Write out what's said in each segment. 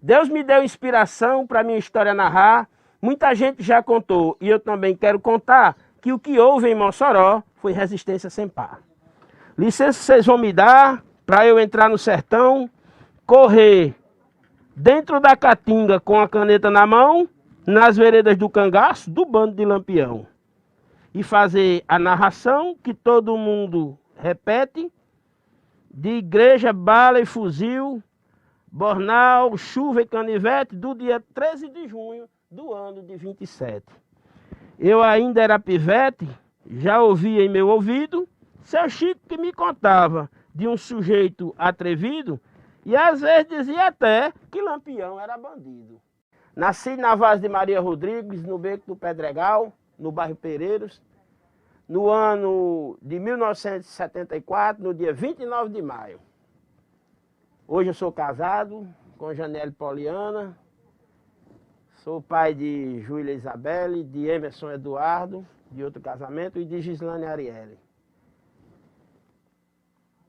Deus me deu inspiração para minha história narrar. Muita gente já contou e eu também quero contar que o que houve em Mossoró foi resistência sem par. Licença vocês vão me dar para eu entrar no sertão, correr dentro da caatinga com a caneta na mão, nas veredas do cangaço, do bando de Lampião. E fazer a narração que todo mundo repete, de igreja, bala e fuzil, bornal, chuva e canivete, do dia 13 de junho do ano de 27. Eu ainda era pivete, já ouvia em meu ouvido, seu Chico que me contava de um sujeito atrevido, e às vezes dizia até que Lampião era bandido. Nasci na Vaz de Maria Rodrigues, no Beco do Pedregal, no bairro Pereiros, no ano de 1974, no dia 29 de maio. Hoje eu sou casado com Janelle Poliana, sou pai de Júlia Isabelle, de Emerson Eduardo, de outro casamento, e de Gislane Arielle.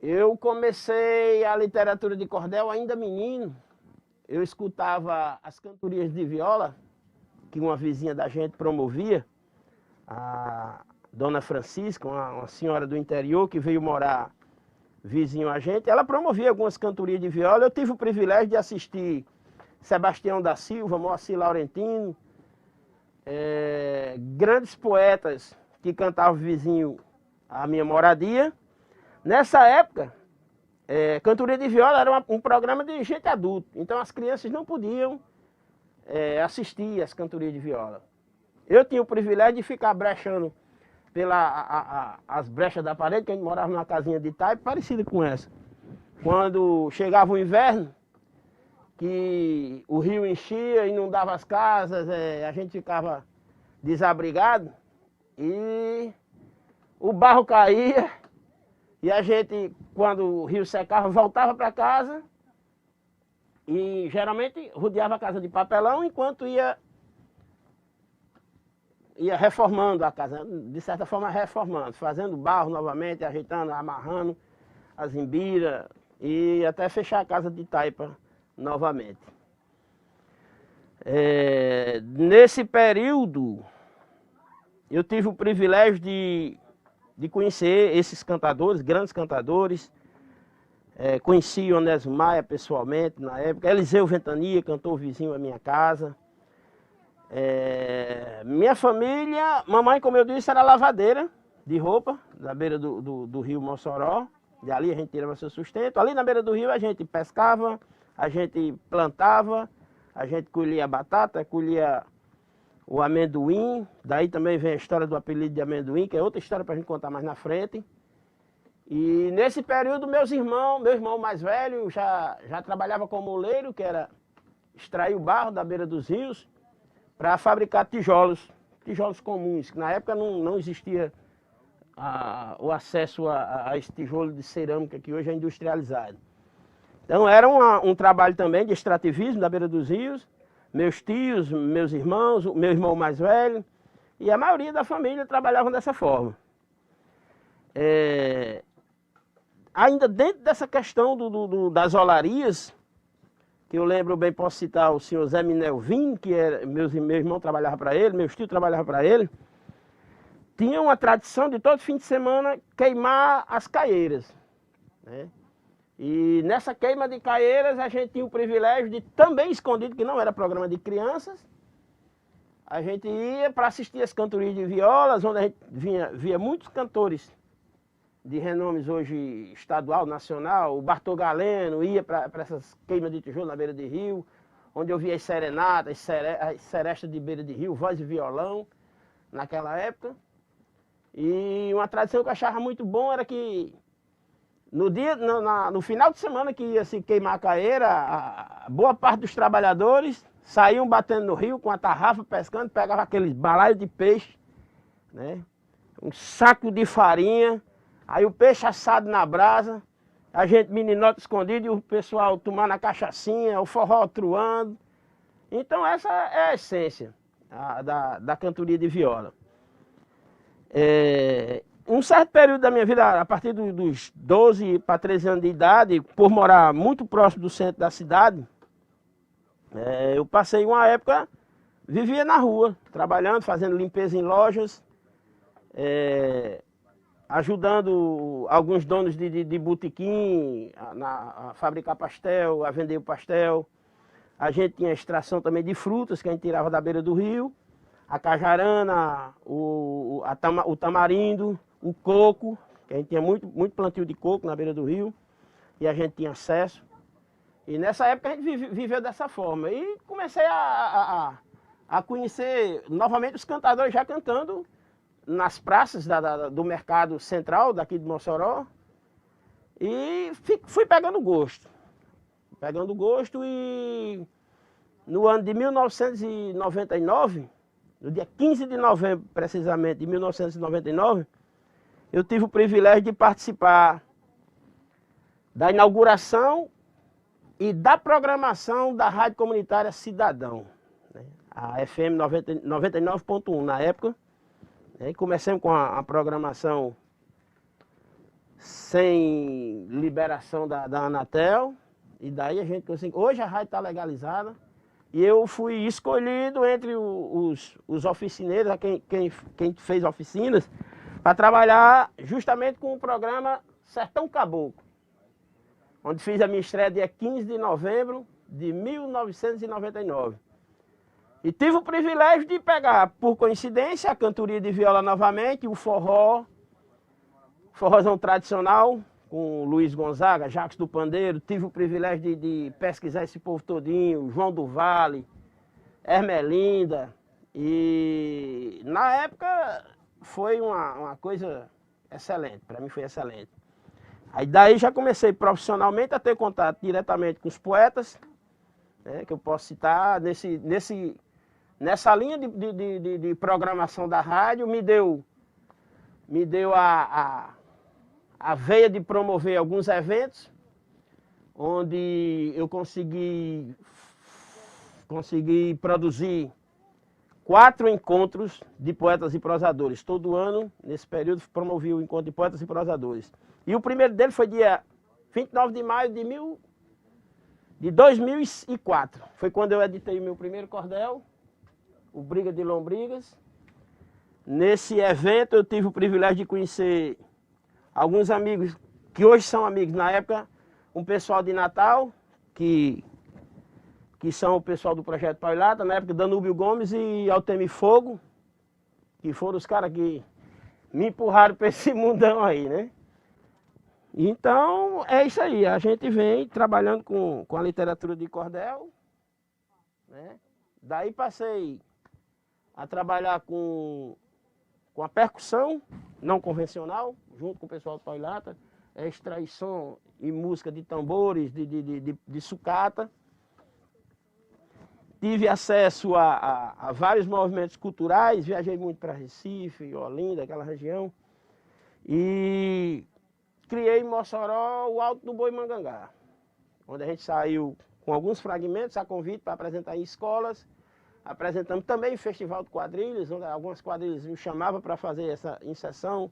Eu comecei a literatura de cordel ainda menino. Eu escutava as cantorias de viola, que uma vizinha da gente promovia, a Dona Francisca, uma senhora do interior que veio morar vizinho a gente. Ela promovia algumas cantorias de viola. Eu tive o privilégio de assistir Sebastião da Silva, Moacir Laurentino, grandes poetas que cantavam vizinho à minha moradia. Nessa época, cantoria de viola era um programa de gente adulto, então as crianças não podiam assistir às cantorias de viola. Eu tinha o privilégio de ficar brechando as brechas da parede, que a gente morava numa casinha de taipa parecida com essa. Quando chegava o inverno, que o rio enchia, inundava as casas, a gente ficava desabrigado e o barro caía. E a gente, quando o rio secava, voltava para casa e geralmente rodeava a casa de papelão enquanto ia reformando a casa, de certa forma reformando, fazendo barro novamente, ajeitando, amarrando as embiras e até fechar a casa de taipa novamente. Nesse período, eu tive o privilégio de conhecer esses cantadores, grandes cantadores. Conheci Onésio Maia pessoalmente na época, Eliseu Ventania, cantor vizinho à minha casa. Minha família, mamãe, como eu disse, era lavadeira de roupa, na beira do rio Mossoró. E ali a gente tirava seu sustento. Ali na beira do rio a gente pescava, a gente plantava, a gente colhia batata, colhia o amendoim. Daí também vem a história do apelido de amendoim, que é outra história para a gente contar mais na frente. E nesse período meu irmão mais velho já trabalhava como moleiro, que era extrair o barro da beira dos rios para fabricar tijolos comuns, que na época não existia o acesso a esse tijolo de cerâmica que hoje é industrializado. Então era um trabalho também de extrativismo da beira dos rios. Meus tios, meus irmãos, o meu irmão mais velho e a maioria da família trabalhavam dessa forma. Ainda dentro dessa questão das olarias, que eu lembro bem, posso citar o senhor Zé Minelvin, que era, meu irmão trabalhava para ele, meus tios trabalhavam para ele, tinha uma tradição de todo fim de semana queimar as caieiras, né? E nessa queima de caieiras a gente tinha o privilégio de, também escondido, que não era programa de crianças, a gente ia para assistir as cantorias de violas, onde a gente via muitos cantores de renomes hoje estadual, nacional. O Bartol Galeno ia para essas queimas de tijolo na beira de rio, onde eu via as serenatas, as serestas de beira de rio, voz e violão, naquela época. E uma tradição que eu achava muito bom era que no final de semana que ia se queimar a caeira, a boa parte dos trabalhadores saíam batendo no rio com a tarrafa, pescando, pegavam aqueles balaios de peixe, né? Um saco de farinha, aí o peixe assado na brasa, a gente meninota escondido e o pessoal tomando a cachaçinha, o forró truando. Então essa é a essência da cantoria de viola. Um certo período da minha vida, a partir dos 12 para 13 anos de idade, por morar muito próximo do centro da cidade, Eu passei uma época, vivia na rua, trabalhando, fazendo limpeza em lojas, ajudando alguns donos de botequim a fabricar pastel, a vender o pastel. A gente tinha extração também de frutas que a gente tirava da beira do rio, a cajarana, o tamarindo, o coco, que a gente tinha muito plantio de coco na beira do rio e a gente tinha acesso. E nessa época a gente viveu dessa forma. E comecei a conhecer novamente os cantadores já cantando nas praças do mercado central daqui de Mossoró. E fui pegando gosto. Pegando gosto e no ano de 1999, no dia 15 de novembro precisamente de 1999, eu tive o privilégio de participar da inauguração e da programação da Rádio Comunitária Cidadão, né? A FM 99.1 na época. E comecemos com a programação sem liberação da Anatel. E daí a gente conseguiu. Hoje a rádio está legalizada. E eu fui escolhido entre os oficineiros, quem fez oficinas, para trabalhar justamente com o programa Sertão Caboclo, onde fiz a minha estreia dia 15 de novembro de 1999. E tive o privilégio de pegar, por coincidência, a cantoria de viola novamente, o forrozão tradicional, com Luiz Gonzaga, Jacques do Pandeiro. Tive o privilégio de pesquisar esse povo todinho, João do Vale, Ermelinda. E na época foi uma coisa excelente, para mim foi excelente. Aí daí já comecei profissionalmente a ter contato diretamente com os poetas, né, que eu posso citar, nessa linha de programação da rádio, me deu a veia de promover alguns eventos, onde eu consegui produzir 4 encontros de poetas e prosadores. Todo ano, nesse período, promovi o encontro de poetas e prosadores. E o primeiro dele foi dia 29 de maio de 2004. Foi quando eu editei o meu primeiro cordel, o Briga de Lombrigas. Nesse evento eu tive o privilégio de conhecer alguns amigos, que hoje são amigos, na época, um pessoal de Natal, que são o pessoal do Projeto Pau e Lata, na época Danúbio Gomes e Altemir Fogo, que foram os caras que me empurraram para esse mundão aí, né? Então, é isso aí, a gente vem trabalhando com a literatura de cordel, né? Daí passei a trabalhar com a percussão não convencional, junto com o pessoal do Pau e Lata, extrair som e música de tambores, de sucata. Tive acesso a vários movimentos culturais, viajei muito para Recife, Olinda, aquela região. E criei em Mossoró o Alto do Boi Mangangá, onde a gente saiu com alguns fragmentos a convite para apresentar em escolas. Apresentamos também o Festival de Quadrilhas, onde algumas quadrilhas me chamavam para fazer essa inserção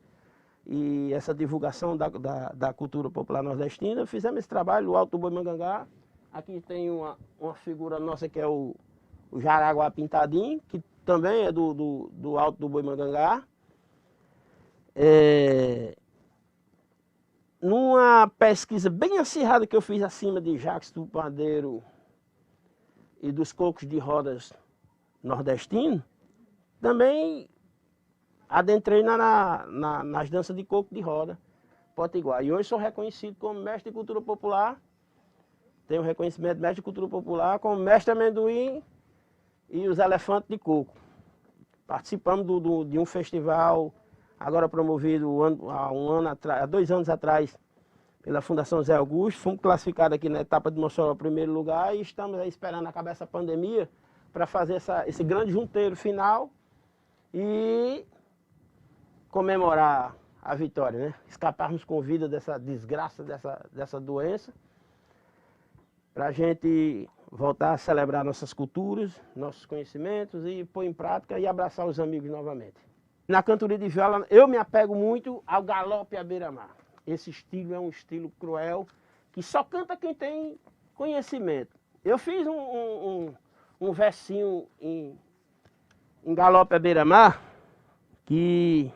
e essa divulgação da cultura popular nordestina. Fizemos esse trabalho, o Alto do Boi Mangangá. Aqui tem uma figura nossa que é o Jaraguá Pintadinho, que também é do Alto do Boi Mangangá. Numa pesquisa bem acirrada que eu fiz acima de Jacques do Pandeiro e dos cocos de rodas nordestinos, também adentrei nas danças de coco de roda potiguar. E hoje sou reconhecido como mestre de cultura popular. Tenho reconhecimento de mestre de cultura popular como mestre amendoim e os elefantes de coco. Participamos de um festival agora promovido há 2 anos atrás pela Fundação Zé Augusto. Fomos classificados aqui na etapa de Mossoró em primeiro lugar e estamos aí esperando acabar essa pandemia para fazer esse grande junteiro final e comemorar a vitória, né? Escaparmos com vida dessa desgraça, dessa doença, para a gente voltar a celebrar nossas culturas, nossos conhecimentos e pôr em prática e abraçar os amigos novamente. Na cantoria de viola, eu me apego muito ao galope à beira-mar. Esse estilo é um estilo cruel, que só canta quem tem conhecimento. Eu fiz um versinho em Galope à Beira-Mar, que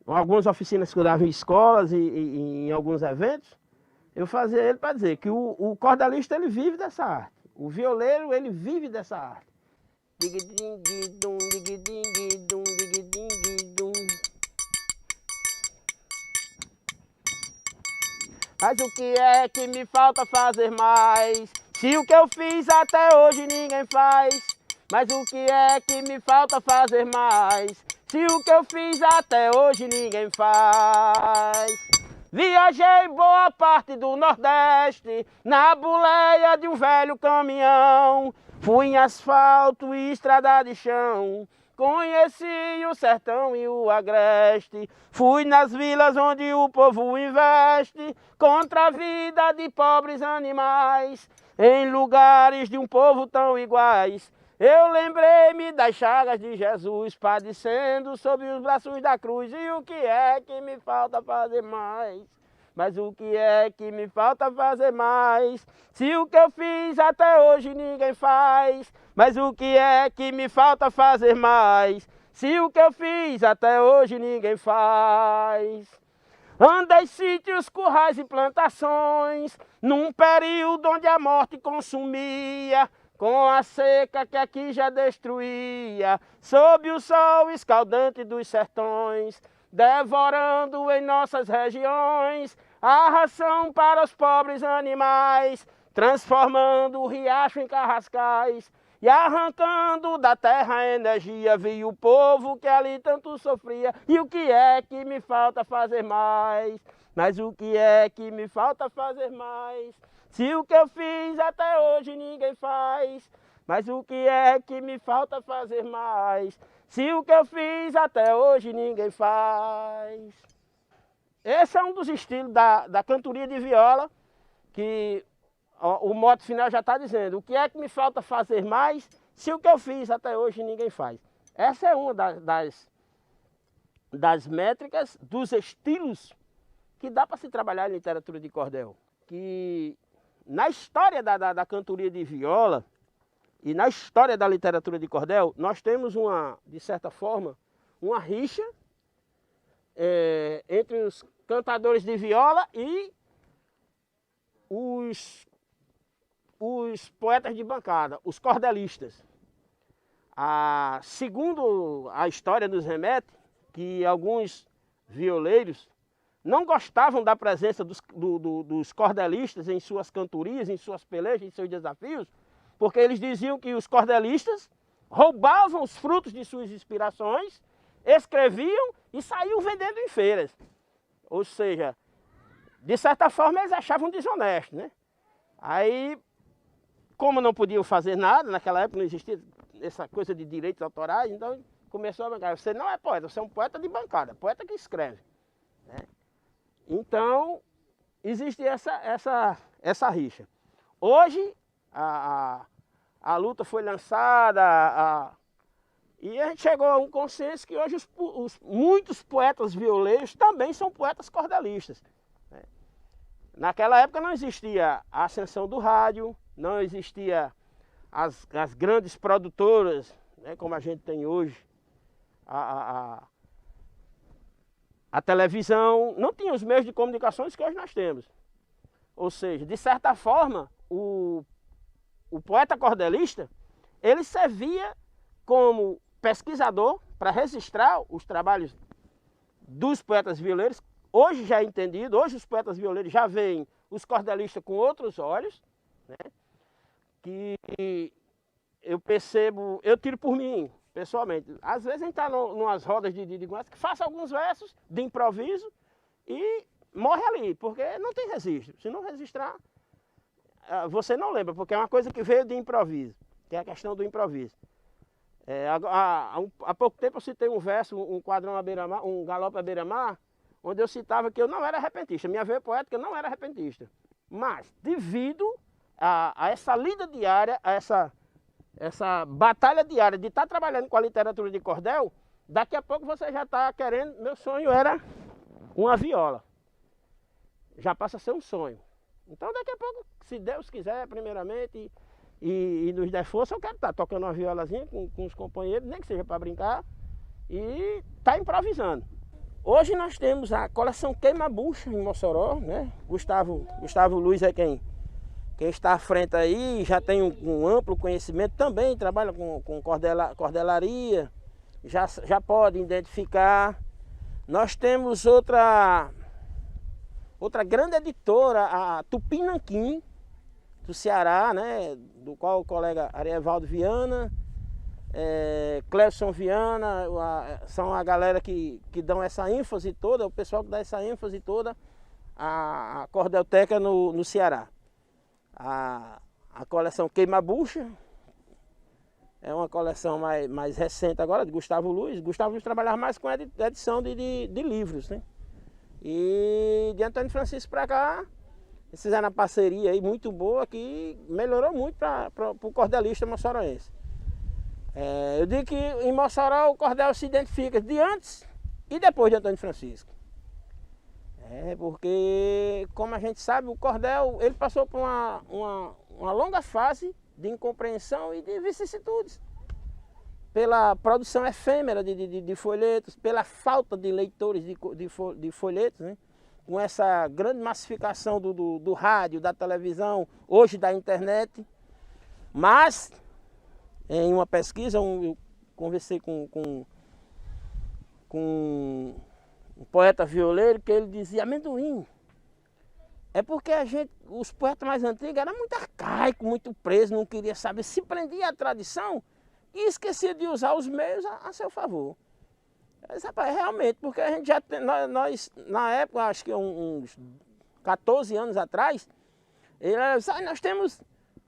em algumas oficinas que eu dava em escolas e em alguns eventos, eu fazia ele para dizer que o cordelista ele vive dessa arte, o violeiro ele vive dessa arte. Dig-ding-ding-dum, dig-ding-ding-dum, dig-ding-ding-dum. Mas o que é que me falta fazer mais? Se o que eu fiz até hoje ninguém faz. Mas o que é que me falta fazer mais? Se o que eu fiz até hoje ninguém faz. Viajei boa parte do Nordeste, na boleia de um velho caminhão. Fui em asfalto e estrada de chão, conheci o sertão e o agreste. Fui nas vilas onde o povo investe contra a vida de pobres animais, em lugares de um povo tão iguais. Eu lembrei-me das chagas de Jesus padecendo sob os braços da cruz. E o que é que me falta fazer mais? Mas o que é que me falta fazer mais? Se o que eu fiz até hoje ninguém faz. Mas o que é que me falta fazer mais? Se o que eu fiz até hoje ninguém faz. Andei sítios, currais e plantações, num período onde a morte consumia, com a seca que aqui já destruía, sob o sol escaldante dos sertões, devorando em nossas regiões a ração para os pobres animais, transformando o riacho em carrascais e arrancando da terra a energia. Vi o povo que ali tanto sofria. E o que é que me falta fazer mais? Mas o que é que me falta fazer mais? Se o que eu fiz até hoje ninguém faz. Mas o que é que me falta fazer mais? Se o que eu fiz até hoje ninguém faz. Esse é um dos estilos da cantoria de viola, que o mote final já está dizendo: o que é que me falta fazer mais, se o que eu fiz até hoje ninguém faz. Essa é uma das métricas, dos estilos que dá para se trabalhar em literatura de cordel. Que na história da cantoria de viola e na história da literatura de cordel, nós temos de certa forma, uma rixa entre os cantadores de viola e os poetas de bancada, os cordelistas. Segundo a história nos remete, que alguns violeiros não gostavam da presença dos cordelistas em suas cantorias, em suas pelejas, em seus desafios, porque eles diziam que os cordelistas roubavam os frutos de suas inspirações, escreviam e saíam vendendo em feiras. Ou seja, de certa forma eles achavam desonesto, né? Aí, como não podiam fazer nada, naquela época não existia essa coisa de direitos autorais, então começou a bancar. Você não é poeta, você é um poeta de bancada, poeta que escreve, né? Então, existe essa rixa. Hoje, a luta foi lançada, e a gente chegou a um consenso que hoje muitos poetas violeiros também são poetas cordelistas, né? Naquela época não existia a ascensão do rádio, não existia as grandes produtoras, né, como a gente tem hoje, a televisão, não tinha os meios de comunicações que hoje nós temos. Ou seja, de certa forma, o poeta cordelista, ele servia como pesquisador para registrar os trabalhos dos poetas violeiros. Hoje já é entendido, hoje os poetas violeiros já veem os cordelistas com outros olhos, né? Que eu percebo, eu tiro por mim, pessoalmente. Às vezes a gente está numas rodas de conversa que faça alguns versos de improviso e morre ali, porque não tem registro. Se não registrar, você não lembra, porque é uma coisa que veio de improviso, que é a questão do improviso. Há pouco tempo eu citei um verso, um quadrão à beira-mar, um galope à beira-mar, onde eu citava que eu não era repentista. Minha veia poética não era repentista. Mas, devido a essa lida diária, a essa batalha diária de estar trabalhando com a literatura de cordel, daqui a pouco você já está querendo. Meu sonho era uma viola. Já passa a ser um sonho. Então daqui a pouco, se Deus quiser, primeiramente, e nos der força, eu quero estar tocando uma violazinha com os companheiros, nem que seja para brincar, e tá improvisando. Hoje nós temos a coleção Queima-Bucha em Mossoró, né? Gustavo Luiz é quem está à frente aí, já tem um amplo conhecimento também, trabalha com cordelaria, já pode identificar. Nós temos outra grande editora, a Tupinanquim, do Ceará, né? Do qual o colega Arievaldo Viana, Clebson Viana, são a galera que dão essa ênfase toda, o pessoal que dá essa ênfase toda à cordelteca no Ceará. A coleção Queima-Bucha é uma coleção mais recente agora, de Gustavo Luiz. Gustavo Luiz trabalhava mais com edição de livros, né? E de Antônio Francisco para cá, eles fizeram uma parceria aí muito boa que melhorou muito para o cordelista moçoroense. Eu digo que em Mossoró o cordel se identifica de antes e depois de Antônio Francisco. Porque, como a gente sabe, o cordel ele passou por uma longa fase de incompreensão e de vicissitudes. Pela produção efêmera de folhetos, pela falta de leitores de folhetos, né? Com essa grande massificação do rádio, da televisão, hoje da internet. Mas, em uma pesquisa, eu conversei com um poeta violeiro que ele dizia: amendoim, é porque os poetas mais antigos eram muito arcaicos, muito presos, não queriam saber, se prendia à tradição e esquecia de usar os meios a seu favor. Mas, rapaz, realmente, porque a gente já tem, nós na época, acho que uns 14 anos atrás, nós temos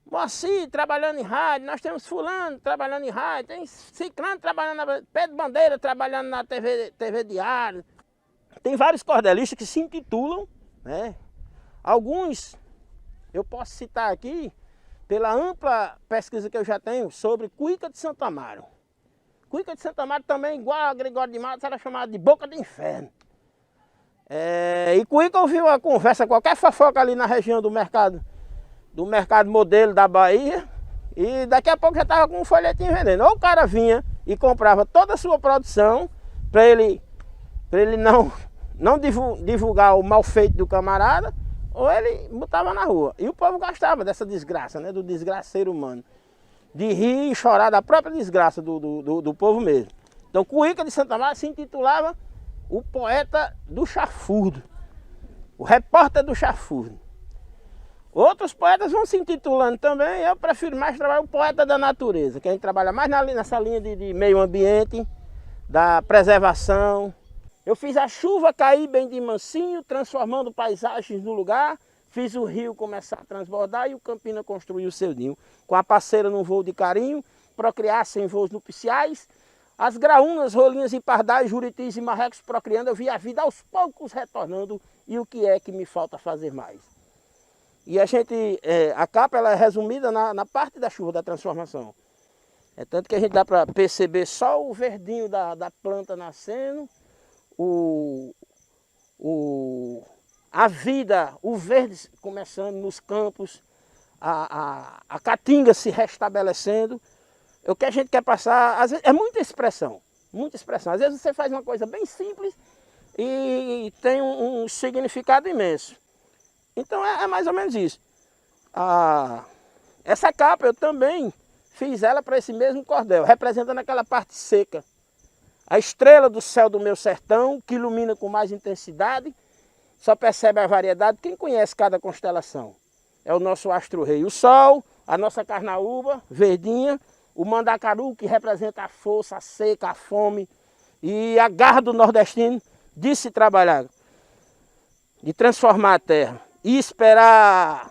Moacir trabalhando em rádio, nós temos fulano trabalhando em rádio, tem ciclano trabalhando Pedro Bandeira trabalhando na TV Diário. Tem vários cordelistas que se intitulam, né? Alguns eu posso citar aqui pela ampla pesquisa que eu já tenho sobre Cuíca de Santo Amaro. Cuíca de Santo Amaro também, igual a Gregório de Matos, era chamada de Boca do Inferno. E Cuíca ouviu a conversa, qualquer fofoca ali na região do mercado modelo da Bahia, e daqui a pouco já estava com um folhetinho vendendo. Ou o cara vinha e comprava toda a sua produção para ele não divulgar o mal feito do camarada, ou ele botava na rua. E o povo gostava dessa desgraça, né? Do desgraceiro humano. De rir e chorar da própria desgraça do povo mesmo. Então Cuíca de Santo Amaro se intitulava o poeta do chafurdo, o repórter do chafurdo. Outros poetas vão se intitulando também, eu prefiro mais trabalhar o poeta da natureza, que a gente trabalha mais nessa linha de meio ambiente, da preservação. Eu fiz a chuva cair bem de mansinho, transformando paisagens no lugar. Fiz o rio começar a transbordar e o Campina construir o seu ninho. Com a parceira num voo de carinho, procriar sem voos nupciais. As graúnas, rolinhas e pardais, juritis e marrecos procriando, eu vi a vida aos poucos retornando. E o que é que me falta fazer mais? E a capa ela é resumida na parte da chuva, da transformação. Tanto que a gente dá para perceber só o verdinho da planta nascendo, a vida, o verde começando nos campos, a caatinga se restabelecendo. O que a gente quer passar, às vezes, é muita expressão, muita expressão. Às vezes você faz uma coisa bem simples e tem um significado imenso. Então é mais ou menos isso. Essa capa eu também fiz ela para esse mesmo cordel, representando aquela parte seca. A estrela do céu do meu sertão, que ilumina com mais intensidade, só percebe a variedade quem conhece cada constelação. É o nosso astro-rei, o sol, a nossa carnaúba, verdinha, o mandacaru, que representa a força, a seca, a fome, e a garra do nordestino de se trabalhar, de transformar a terra e esperar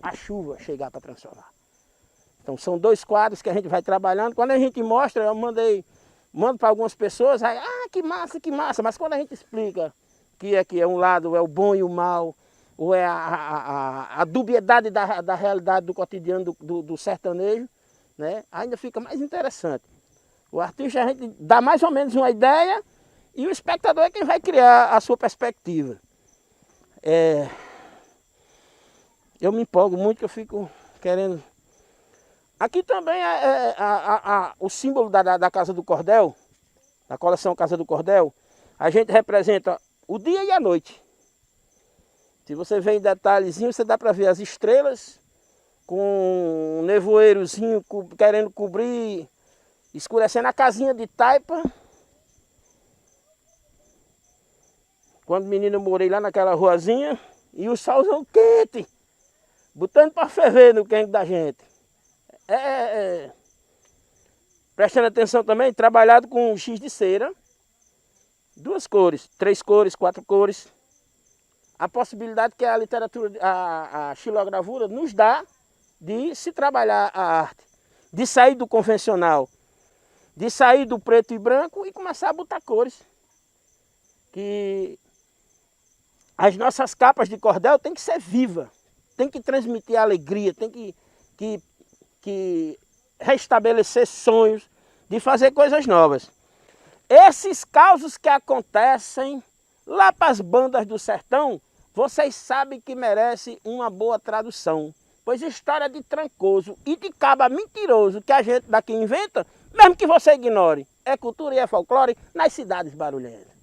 a chuva chegar para transformar. Então são dois quadros que a gente vai trabalhando. Quando a gente mostra, eu mando para algumas pessoas, aí, que massa, mas quando a gente explica que é um lado, é o bom e o mal, ou é a dubiedade da realidade do cotidiano do sertanejo, né, ainda fica mais interessante. O artista, a gente dá mais ou menos uma ideia e o espectador é quem vai criar a sua perspectiva. Eu me empolgo muito que eu fico querendo. Aqui também o símbolo da Casa do Cordel, da coleção Casa do Cordel, a gente representa o dia e a noite. Se você vê em detalhezinho, você dá para ver as estrelas com um nevoeirozinho querendo cobrir, escurecendo a casinha de taipa. Quando menino eu morei lá naquela ruazinha e o solzão quente, botando para ferver no quente da gente. Prestando atenção também, trabalhado com giz de cera, 2 cores, 3 cores, 4 cores. A possibilidade que a literatura, a xilogravura nos dá de se trabalhar a arte, de sair do convencional, de sair do preto e branco e começar a botar cores. Que as nossas capas de cordel tem que ser viva, tem que transmitir alegria, tem que restabelecer sonhos de fazer coisas novas. Esses causos que acontecem lá para as bandas do sertão, vocês sabem que merece uma boa tradução. Pois história de Trancoso e de caba mentiroso que a gente daqui inventa, mesmo que você ignore, é cultura e é folclore nas cidades barulhentas.